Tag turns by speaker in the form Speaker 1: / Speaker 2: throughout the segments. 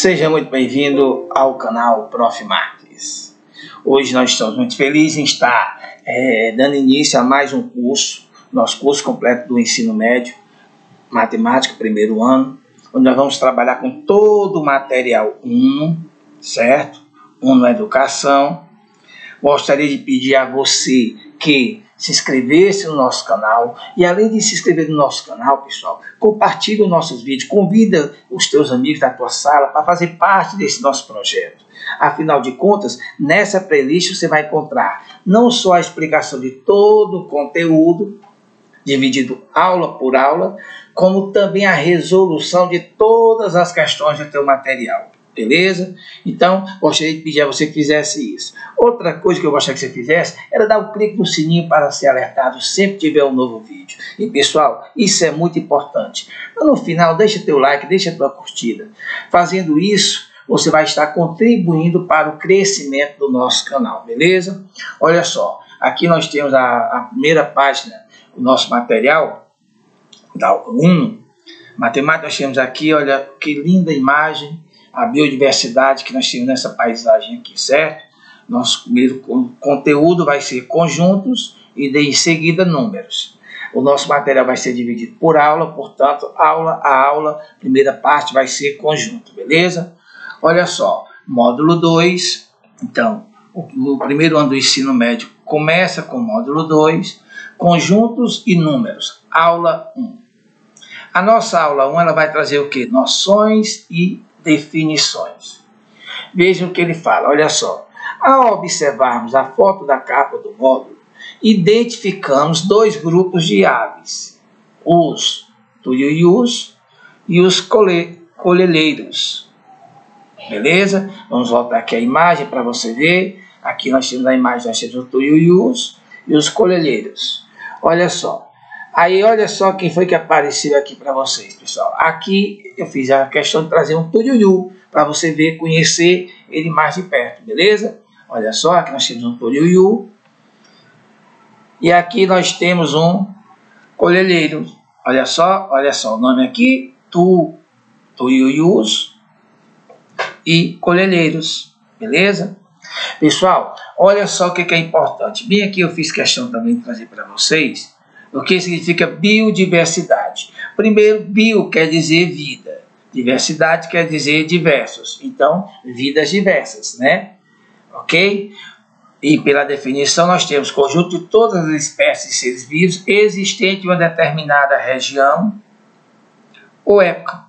Speaker 1: Seja muito bem-vindo ao canal Prof. Marques. Hoje nós estamos muito felizes em estar dando início a mais um curso, nosso curso completo do ensino médio, matemática, primeiro ano, onde nós vamos trabalhar com todo o material 1, certo? 1 na educação. Gostaria de pedir a você que se inscrevesse no nosso canal e, além de se inscrever no nosso canal, pessoal, compartilhe os nossos vídeos, convida os teus amigos da tua sala para fazer parte desse nosso projeto. Afinal de contas, nessa playlist você vai encontrar não só a explicação de todo o conteúdo, dividido aula por aula, como também a resolução de todas as questões do teu material. Beleza? Então, gostaria de pedir a você que fizesse isso. Outra coisa que eu gostaria que você fizesse era dar um clique no sininho para ser alertado sempre que tiver um novo vídeo. E pessoal, isso é muito importante. Então, no final, deixa teu like, deixa tua curtida. Fazendo isso, você vai estar contribuindo para o crescimento do nosso canal, beleza? Olha só, aqui nós temos a primeira página do nosso material, da aula 1. Matemática, nós temos aqui, olha que linda imagem. A biodiversidade que nós temos nessa paisagem aqui, certo? Nosso primeiro conteúdo vai ser conjuntos e em seguida números. O nosso material vai ser dividido por aula, portanto, aula a aula, primeira parte vai ser conjunto, beleza? Olha só, módulo 2, então, o primeiro ano do ensino médio começa com o módulo 2, conjuntos e números, aula 1. A nossa aula 1 ela vai trazer o quê? Noções e definições. Vejam o que ele fala, olha só. Ao observarmos a foto da capa do módulo, identificamos dois grupos de aves, os tuiuius e os coleleiros. Beleza? Vamos voltar aqui a imagem para você ver. Aqui nós temos a imagem, nós temos os tuiuius e os coleleiros. Olha só. Aí, olha só quem foi que apareceu aqui para vocês, pessoal. Aqui eu fiz a questão de trazer um tuiuiu para você ver, conhecer ele mais de perto, beleza? Olha só, aqui nós temos um tuiuiu. E aqui nós temos um coleleiro. Olha só o nome aqui, tuiuius e coleleiros, beleza? Pessoal, olha só o que é importante. Bem aqui eu fiz questão também de trazer para vocês o que significa biodiversidade. Primeiro, bio quer dizer vida, diversidade quer dizer diversos, então vidas diversas, né? Ok? E pela definição nós temos conjunto de todas as espécies de seres vivos existentes em uma determinada região ou época.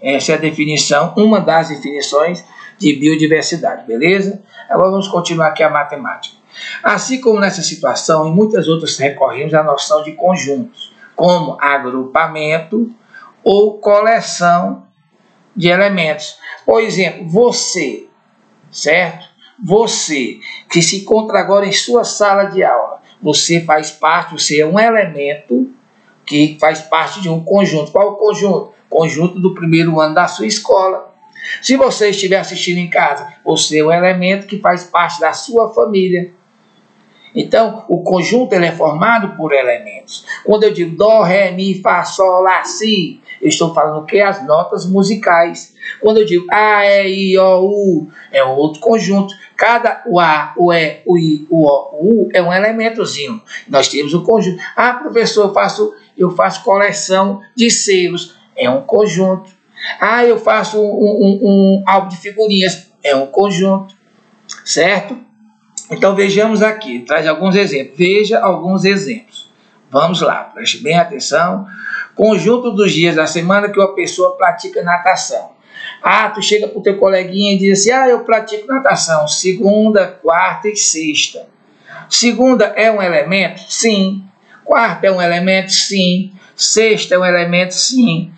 Speaker 1: Essa é a definição, uma das definições de biodiversidade, beleza? Agora vamos continuar aqui a matemática. Assim como nessa situação, em muitas outras recorremos à noção de conjuntos, como agrupamento ou coleção de elementos. Por exemplo, você, certo? Você que se encontra agora em sua sala de aula, você faz parte, você é um elemento que faz parte de um conjunto. Qual o conjunto? Conjunto do primeiro ano da sua escola. Se você estiver assistindo em casa, você é um elemento que faz parte da sua família. Então, o conjunto ele é formado por elementos. Quando eu digo dó, ré, mi, fá, sol, lá, si, eu estou falando o que? As notas musicais. Quando eu digo a, e, i, o, u, é outro conjunto. Cada o a, o e, o i, o o, o u é um elementozinho. Nós temos um conjunto. Ah, professor, eu faço coleção de selos. É um conjunto. Ah, eu faço um álbum de figurinhas. É um conjunto. Certo? Então vejamos aqui, traz alguns exemplos. Veja alguns exemplos. Vamos lá, preste bem atenção. Conjunto dos dias da semana que uma pessoa pratica natação. Ah, tu chega para o teu coleguinha e diz assim, ah, eu pratico natação segunda, quarta e sexta. Segunda é um elemento? Sim. Quarta é um elemento? Sim. Sexta é um elemento? Sim.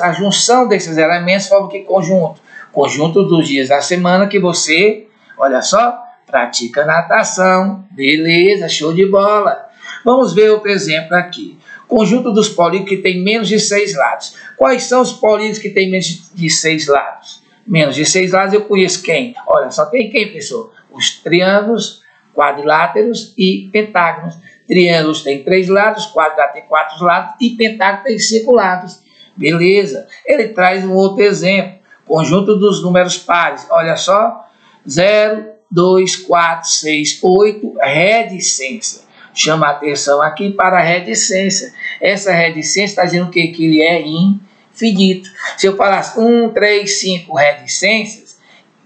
Speaker 1: A junção desses elementos forma que conjunto? Conjunto dos dias da semana que você, olha só, pratica natação. Beleza, show de bola. Vamos ver outro exemplo aqui. Conjunto dos polígonos que tem menos de 6 lados. Quais são os polígonos que tem menos de 6 lados? Menos de 6 lados eu conheço quem? Olha, só tem quem, pessoal? Os triângulos, quadriláteros e pentágonos. Triângulos tem 3 lados, quadrilátero tem 4 lados e pentágono tem 5 lados. Beleza. Ele traz um outro exemplo. Conjunto dos números pares, olha só, 0, 2, 4, 6, 8, reticência. Chama a atenção aqui para a reticência. Essa reticência está dizendo que ele é infinito. Se eu falasse 1, 3, 5 reticências,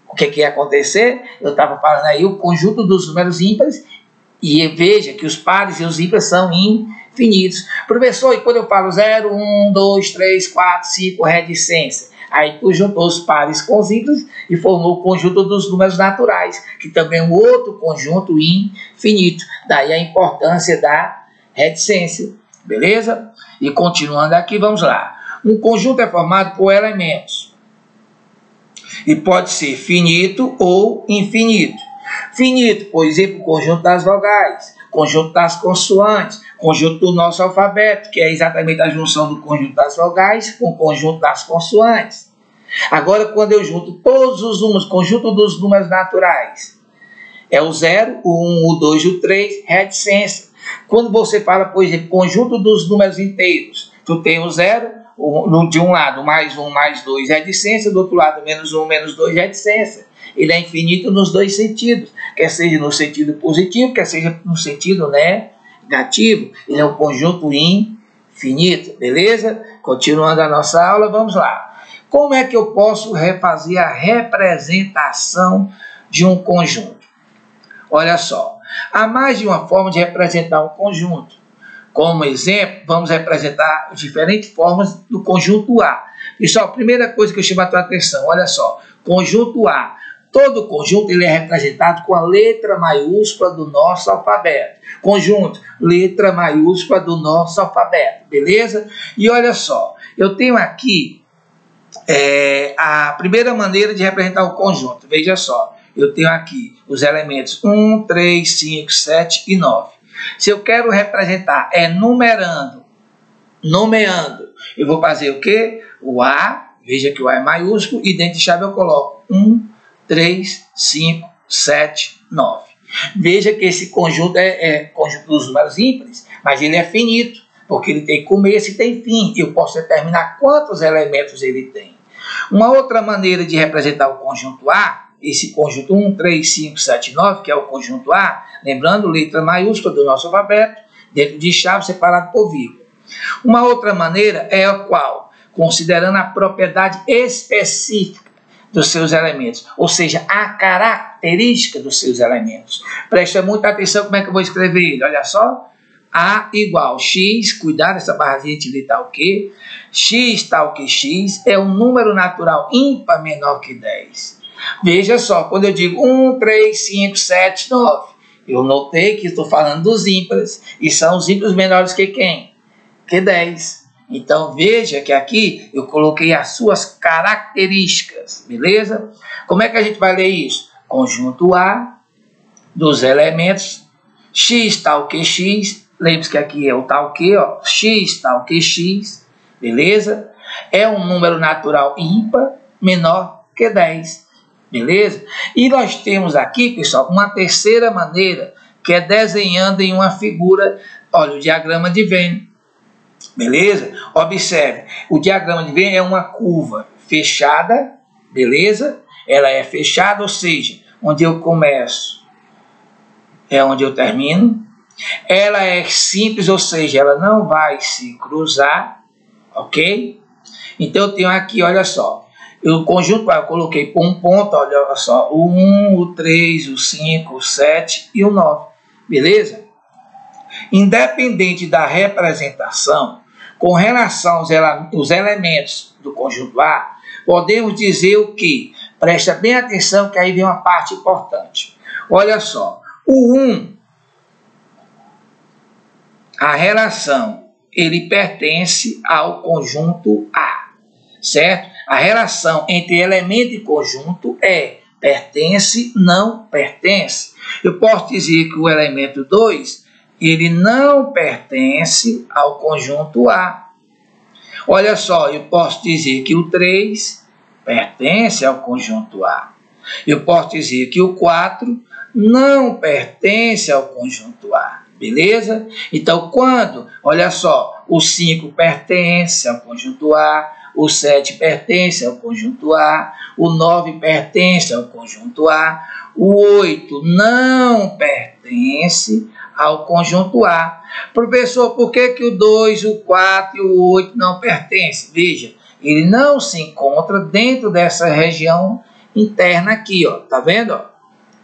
Speaker 1: o que ia acontecer? Eu estava falando aí o conjunto dos números ímpares, e veja que os pares e os ímpares são infinitos. Professor, e quando eu falo 0, 1, 2, 3, 4, 5 reticência? Aí tu juntou os pares com os ímpares e formou o conjunto dos números naturais, que também é um outro conjunto infinito. Daí a importância da reticência, beleza? E continuando aqui, vamos lá. Um conjunto é formado por elementos e pode ser finito ou infinito. Finito, por exemplo, o conjunto das vogais, conjunto das consoantes, conjunto do nosso alfabeto, que é exatamente a junção do conjunto das vogais com o conjunto das consoantes. Agora, quando eu junto todos os números, conjunto dos números naturais, é o 0, o 1, o 2 e o 3, reticência. Quando você fala, por exemplo, conjunto dos números inteiros, tu tem o 0, de um lado, mais 1, mais 2, reticência, do outro lado, menos 1, menos 2, reticência. Ele é infinito nos dois sentidos, quer seja no sentido positivo, quer seja no sentido negativo. Ele é um conjunto infinito, beleza? Continuando a nossa aula, vamos lá. Como é que eu posso fazer a representação de um conjunto? Olha só, há mais de uma forma de representar um conjunto. Como exemplo, vamos representar diferentes formas do conjunto A. Pessoal, a primeira coisa que eu chamo a tua atenção, olha só, conjunto A. Todo conjunto ele é representado com a letra maiúscula do nosso alfabeto. Conjunto, letra maiúscula do nosso alfabeto, beleza? E olha só, eu tenho aqui a primeira maneira de representar o conjunto. Veja só, eu tenho aqui os elementos 1, 3, 5, 7 e 9. Se eu quero representar nomeando, eu vou fazer o quê? O A, veja que o A é maiúsculo, e dentro de chave eu coloco 1, 3, 5, 7, 9. Veja que esse conjunto é conjunto dos números ímpares, mas ele é finito, porque ele tem começo e tem fim. Eu posso determinar quantos elementos ele tem. Uma outra maneira de representar o conjunto A, esse conjunto 1, 3, 5, 7, 9, que é o conjunto A, lembrando, letra maiúscula do nosso alfabeto, dentro de chave separado por vírgula. Uma outra maneira é a qual? Considerando a propriedade específica dos seus elementos, ou seja, a característica dos seus elementos. Presta muita atenção como é que eu vou escrever ele, olha só. A igual x, cuidado, essa barrazinha de tal que, x tal que x é um número natural ímpar menor que 10. Veja só, quando eu digo 1, 3, 5, 7, 9, eu notei que estou falando dos ímpares, e são os ímpares menores que quem? Que 10. Então, veja que aqui eu coloquei as suas características, beleza? Como é que a gente vai ler isso? Conjunto A dos elementos x tal que x, lembre-se que aqui é o tal que, ó, x tal que x, beleza? É um número natural ímpar menor que 10, beleza? E nós temos aqui, pessoal, uma terceira maneira, que é desenhando em uma figura, olha, o diagrama de Venn. Beleza? Observe, o diagrama de Venn é uma curva fechada, beleza? Ela é fechada, ou seja, onde eu começo é onde eu termino. Ela é simples, ou seja, ela não vai se cruzar, ok? Então eu tenho aqui, olha só, o conjunto eu coloquei por um ponto, olha só, o 1, o 3, o 5, o 7 e o 9, beleza? Independente da representação, com relação aos elementos do conjunto A, podemos dizer o que? Presta bem atenção que aí vem uma parte importante. Olha só, o 1, a relação, ele pertence ao conjunto A, certo? A relação entre elemento e conjunto é pertence, não pertence. Eu posso dizer que o elemento 2, ele não pertence ao conjunto A. Olha só, eu posso dizer que o 3 pertence ao conjunto A. Eu posso dizer que o 4 não pertence ao conjunto A. Beleza? Então, quando, olha só, o 5 pertence ao conjunto A, o 7 pertence ao conjunto A, o 9 pertence ao conjunto A, o 8 não pertence ao conjunto A. Professor, por que o 2, o 4 e o 8 não pertencem? Veja, ele não se encontra dentro dessa região interna aqui, ó, tá vendo? Ó?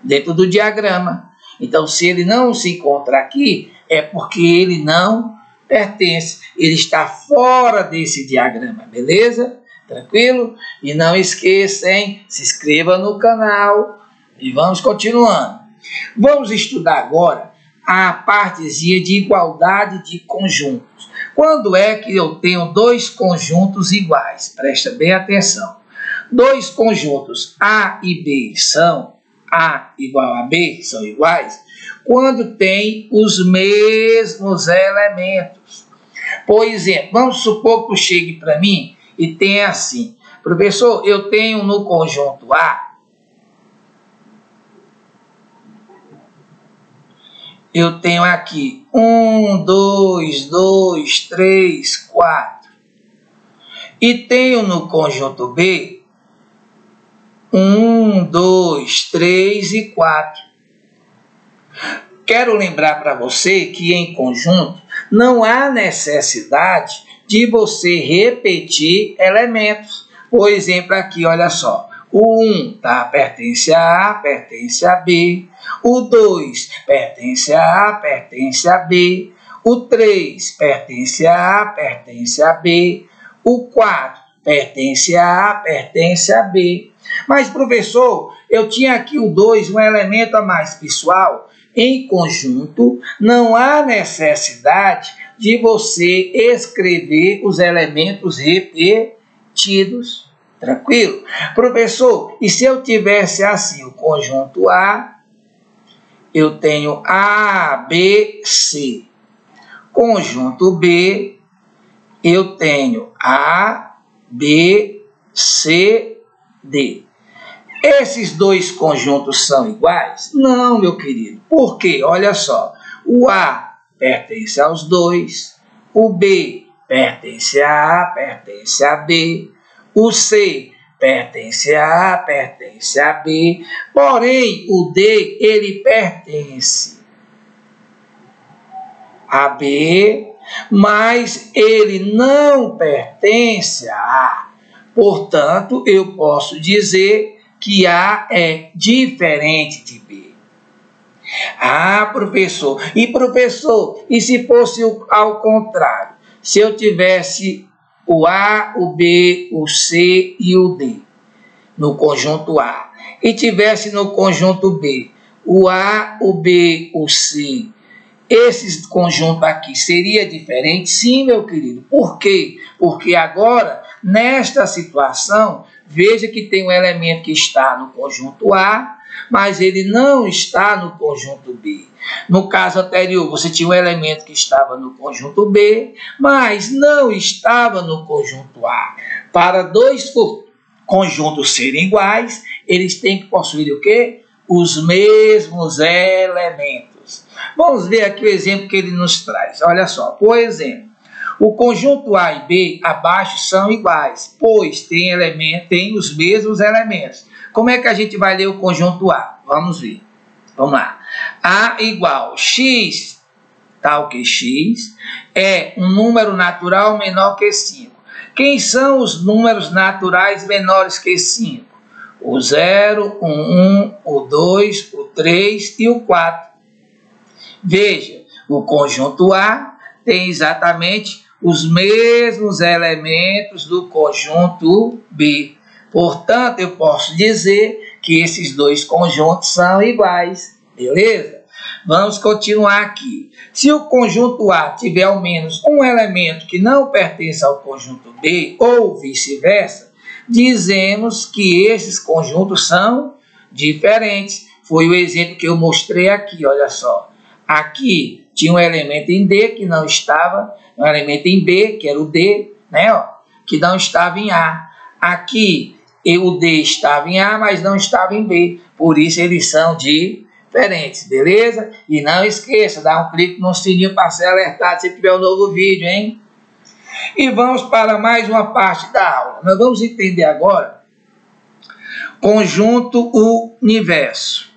Speaker 1: Dentro do diagrama. Então, se ele não se encontra aqui, é porque ele não pertence. Ele está fora desse diagrama, beleza? Tranquilo? E não esqueça, hein? Se inscreva no canal e vamos continuando. Vamos estudar agora a partezinha de igualdade de conjuntos. Quando é que eu tenho dois conjuntos iguais? Presta bem atenção. Dois conjuntos A e B são A igual a B, são iguais, quando tem os mesmos elementos. Por exemplo, vamos supor que chegue para mim e tenha assim: professor, eu tenho no conjunto A, eu tenho aqui 1, 2, 2, 3, 4. E tenho no conjunto B 1, 2, 3 e 4. Quero lembrar para você que em conjunto não há necessidade de você repetir elementos. Por exemplo, aqui, olha só. O 1 pertence a A, pertence a B. O 2 pertence a A, pertence a B. O 3 pertence a A, pertence a B. O 4 pertence a A, pertence a B. Mas, professor, eu tinha aqui o 2, um elemento a mais. Pessoal, em conjunto, não há necessidade de você escrever os elementos repetidos. Tranquilo? Professor, e se eu tivesse assim o conjunto A, eu tenho A, B, C. Conjunto B, eu tenho A, B, C, D. Esses dois conjuntos são iguais? Não, meu querido. Por quê? Olha só. O A pertence aos dois, o B pertence a A, pertence a B, o C pertence a A, pertence a B, porém o D, ele pertence a B, mas ele não pertence a A. Portanto, eu posso dizer que A é diferente de B. Ah, professor, e se fosse ao contrário? Se eu tivesse o A, o B, o C e o D no conjunto A, e tivesse no conjunto B o A, o B, o C, esse conjunto aqui seria diferente? Sim, meu querido. Por quê? Porque agora, nesta situação, veja que tem um elemento que está no conjunto A, mas ele não está no conjunto B. No caso anterior, você tinha um elemento que estava no conjunto B, mas não estava no conjunto A. Para dois conjuntos serem iguais, eles têm que possuir o quê? Os mesmos elementos. Vamos ver aqui o exemplo que ele nos traz. Olha só, por exemplo, o conjunto A e B abaixo são iguais, pois tem os mesmos elementos. Como é que a gente vai ler o conjunto A? Vamos ver. Vamos lá. A igual x, tal que x, é um número natural menor que 5. Quem são os números naturais menores que 5? O 0, o 1, o 2, o 3 e o 4. Veja, o conjunto A tem exatamente os mesmos elementos do conjunto B. Portanto, eu posso dizer que esses dois conjuntos são iguais. Beleza? Vamos continuar aqui. Se o conjunto A tiver ao menos um elemento que não pertence ao conjunto B, ou vice-versa, dizemos que esses conjuntos são diferentes. Foi o exemplo que eu mostrei aqui, olha só. Aqui tinha um elemento em D que não estava, um elemento em B, que era o D, né, ó, que não estava em A. Aqui o D estava em A, mas não estava em B. Por isso eles são diferentes, beleza? E não esqueça, dá um clique no sininho para ser alertado se tiver um novo vídeo, hein? E vamos para mais uma parte da aula. Nós vamos entender agora conjunto universo,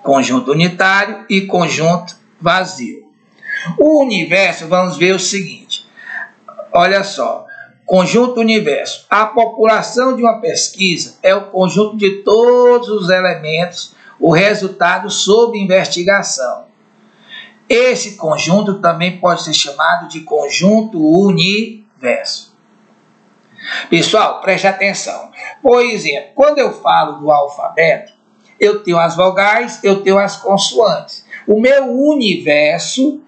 Speaker 1: conjunto unitário e conjunto vazio. O universo, vamos ver o seguinte, olha só, conjunto universo, a população de uma pesquisa é o conjunto de todos os elementos, o resultado sob investigação. Esse conjunto também pode ser chamado de conjunto universo. Pessoal, preste atenção. Por exemplo, quando eu falo do alfabeto, eu tenho as vogais, eu tenho as consoantes. O meu universo,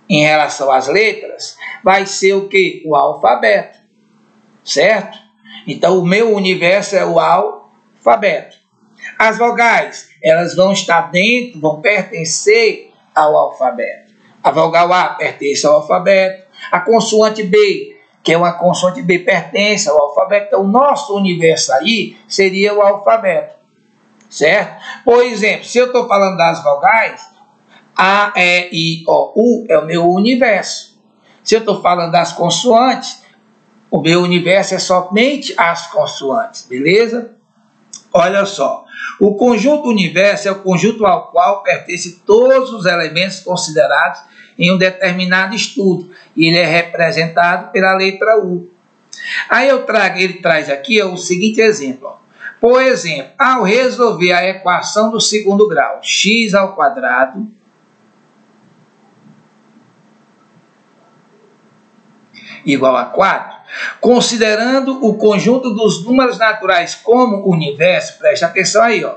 Speaker 1: em relação às letras, vai ser o quê? O alfabeto, certo? Então, o meu universo é o alfabeto. As vogais, elas vão estar dentro, vão pertencer ao alfabeto. A vogal A pertence ao alfabeto. A consoante B, que é uma consoante B, pertence ao alfabeto. Então, o nosso universo aí seria o alfabeto, certo? Por exemplo, se eu estou falando das vogais, A, E, I, O, U é o meu universo. Se eu estou falando das consoantes, o meu universo é somente as consoantes, beleza? Olha só, o conjunto universo é o conjunto ao qual pertencem todos os elementos considerados em um determinado estudo, e ele é representado pela letra U. Aí ele traz aqui o seguinte exemplo, ó. Por exemplo, ao resolver a equação do segundo grau, x ao quadrado igual a 4, considerando o conjunto dos números naturais como universo, preste atenção aí, ó,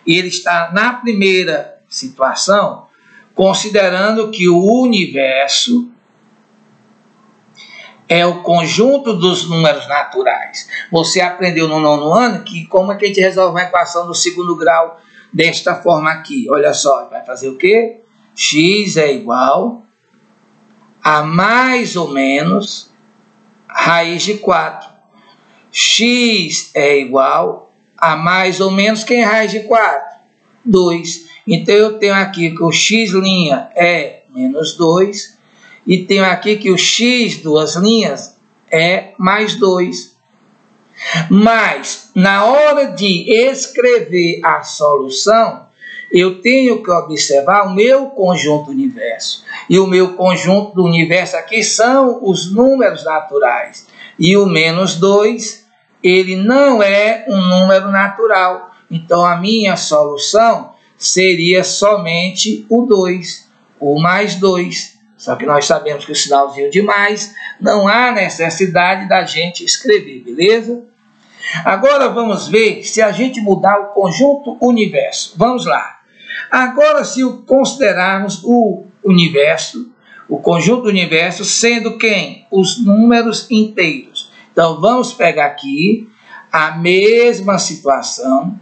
Speaker 1: ele está na primeira situação, considerando que o universo é o conjunto dos números naturais. Você aprendeu no 9º ano que como é que a gente resolve uma equação do segundo grau desta forma aqui? Olha só, vai fazer o quê? X é igual a mais ou menos raiz de 4. X é igual a mais ou menos, quem é raiz de 4? 2. Então, eu tenho aqui que o x' é menos 2. E tenho aqui que o x, duas linhas, é mais 2. Mas, na hora de escrever a solução, eu tenho que observar o meu conjunto universo. E o meu conjunto do universo aqui são os números naturais. E o menos 2, ele não é um número natural. Então, a minha solução seria somente o 2, o mais 2. Só que nós sabemos que o sinalzinho de mais não há necessidade da gente escrever, beleza? Agora vamos ver se a gente mudar o conjunto universo. Vamos lá. Agora, se considerarmos o universo, o conjunto universo, sendo quem? Os números inteiros. Então, vamos pegar aqui a mesma situação,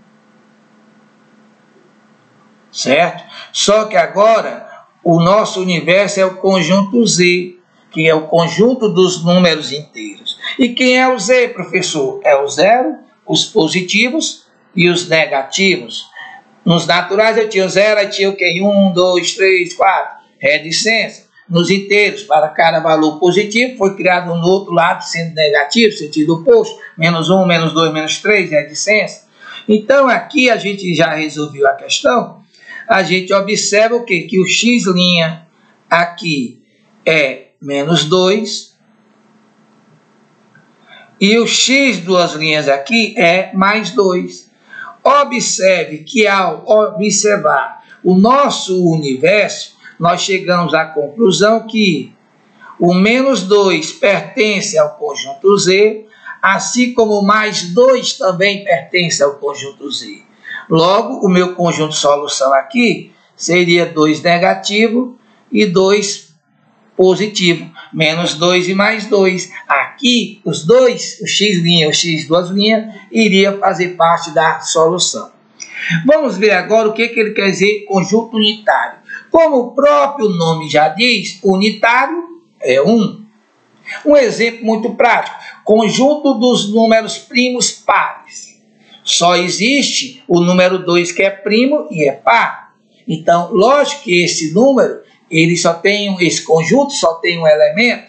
Speaker 1: certo? Só que agora, o nosso universo é o conjunto Z, que é o conjunto dos números inteiros. E quem é o Z, professor? É o zero, os positivos e os negativos. Nos naturais eu tinha o zero, aí tinha o quê? 1, 2, 3, 4, reticência. Nos inteiros, para cada valor positivo, foi criado no outro lado, sendo negativo, sentido oposto, menos 1, menos 2, menos 3, reticência. Então, aqui a gente já resolveu a questão. A gente observa o quê? Que o x' aqui é menos 2 e o x duas linhas aqui é mais 2. Observe que ao observar o nosso universo, nós chegamos à conclusão que o menos 2 pertence ao conjunto Z, assim como o mais 2 também pertence ao conjunto Z. Logo, o meu conjunto de solução aqui seria 2 negativo e 2 positivo. Menos 2 e mais 2. Aqui, os dois, o x', o x duas linhas, iria fazer parte da solução. Vamos ver agora o que ele quer dizer conjunto unitário. Como o próprio nome já diz, unitário é 1. Um exemplo muito prático. Conjunto dos números primos pares. Só existe o número 2 que é primo e é par. Então, lógico que esse número, esse conjunto só tem um elemento.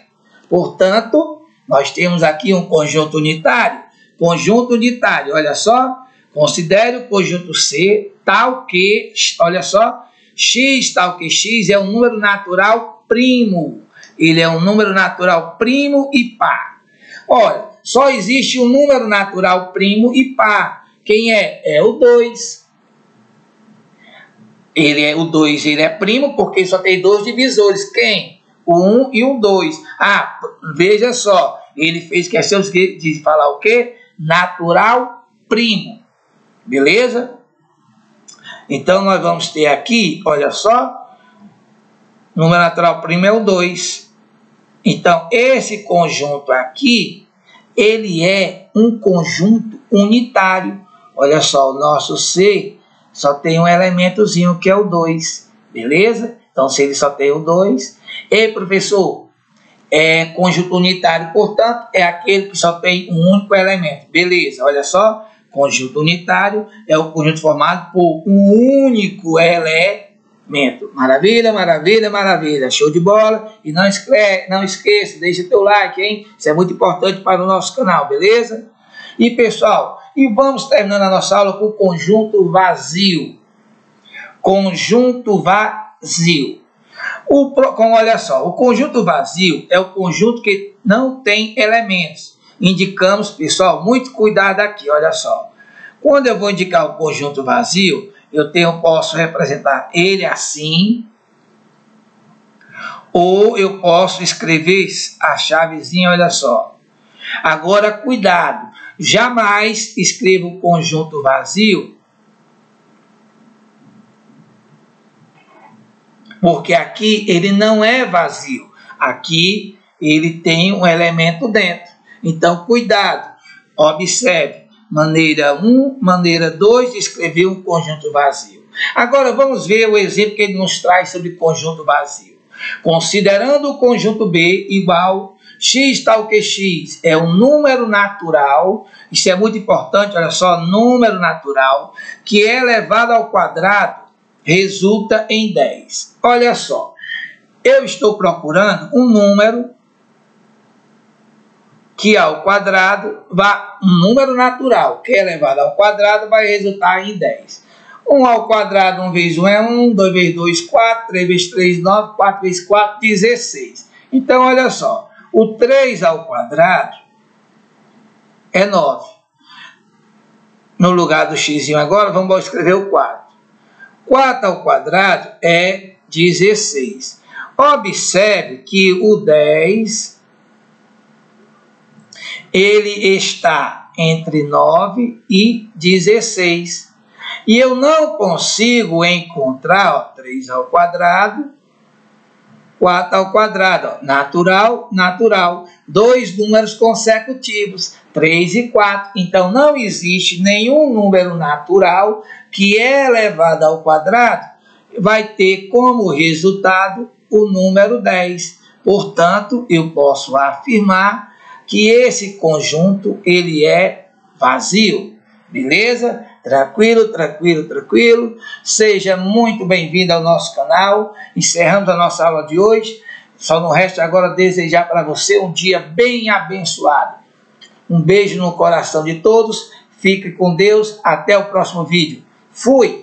Speaker 1: Portanto, nós temos aqui um conjunto unitário. Conjunto unitário, olha só, considere o conjunto C tal que, olha só, x tal que x é um número natural primo. Ele é um número natural primo e par. Olha, só existe um número natural primo e par. Quem é? É o 2. O 2 ele é primo porque só tem dois divisores. Quem? O 1 e o 2. Ah, veja só, ele fez questão de falar o quê? Natural primo. Beleza? Então, nós vamos ter aqui, olha só, número natural primo é o 2. Então, esse conjunto aqui, ele é um conjunto unitário. Olha só, o nosso C só tem um elementozinho que é o 2. Beleza? Então, se ele só tem o 2... Ei, professor, é conjunto unitário, portanto, é aquele que só tem um único elemento. Beleza, olha só, conjunto unitário é o conjunto formado por um único elemento. Maravilha, maravilha, maravilha, show de bola. E não esqueça, deixa teu like, hein? Isso é muito importante para o nosso canal, beleza? E pessoal, vamos terminando a nossa aula com o conjunto vazio. Conjunto vazio. Olha só, o conjunto vazio é o conjunto que não tem elementos. Indicamos, pessoal, muito cuidado aqui, olha só. Quando eu vou indicar o conjunto vazio, posso representar ele assim, ou eu posso escrever a chavezinha, olha só. Agora, cuidado, jamais escreva o conjunto vazio, porque aqui ele não é vazio. Aqui ele tem um elemento dentro. Então, cuidado. Observe. Maneira 1, maneira 2 de escrever um conjunto vazio. Agora, vamos ver o exemplo que ele nos traz sobre conjunto vazio. Considerando o conjunto B igual x tal que x é um número natural. Isso é muito importante, olha só. Número natural que é elevado ao quadrado resulta em 10. Olha só, eu estou procurando um número que ao quadrado, um número natural que é elevado ao quadrado vai resultar em 10. 1 ao quadrado, 1 vezes 1 é 1, 2 vezes 2, 4, 3 vezes 3, 9, 4 vezes 4, 16. Então, olha só, o 3 ao quadrado é 9. No lugar do x agora, vamos escrever o 4. 4 ao quadrado é 16. Observe que o 10, ele está entre 9 e 16. E eu não consigo encontrar 3 ao quadrado, 4 ao quadrado. Natural, natural. Dois números consecutivos, 3 e 4. Então, não existe nenhum número natural que é elevado ao quadrado, vai ter como resultado o número 10. Portanto, eu posso afirmar que esse conjunto ele é vazio. Beleza? Tranquilo, tranquilo, tranquilo. Seja muito bem-vindo ao nosso canal. Encerramos a nossa aula de hoje. Só não resta agora desejar para você um dia bem abençoado. Um beijo no coração de todos. Fique com Deus. Até o próximo vídeo. Fui!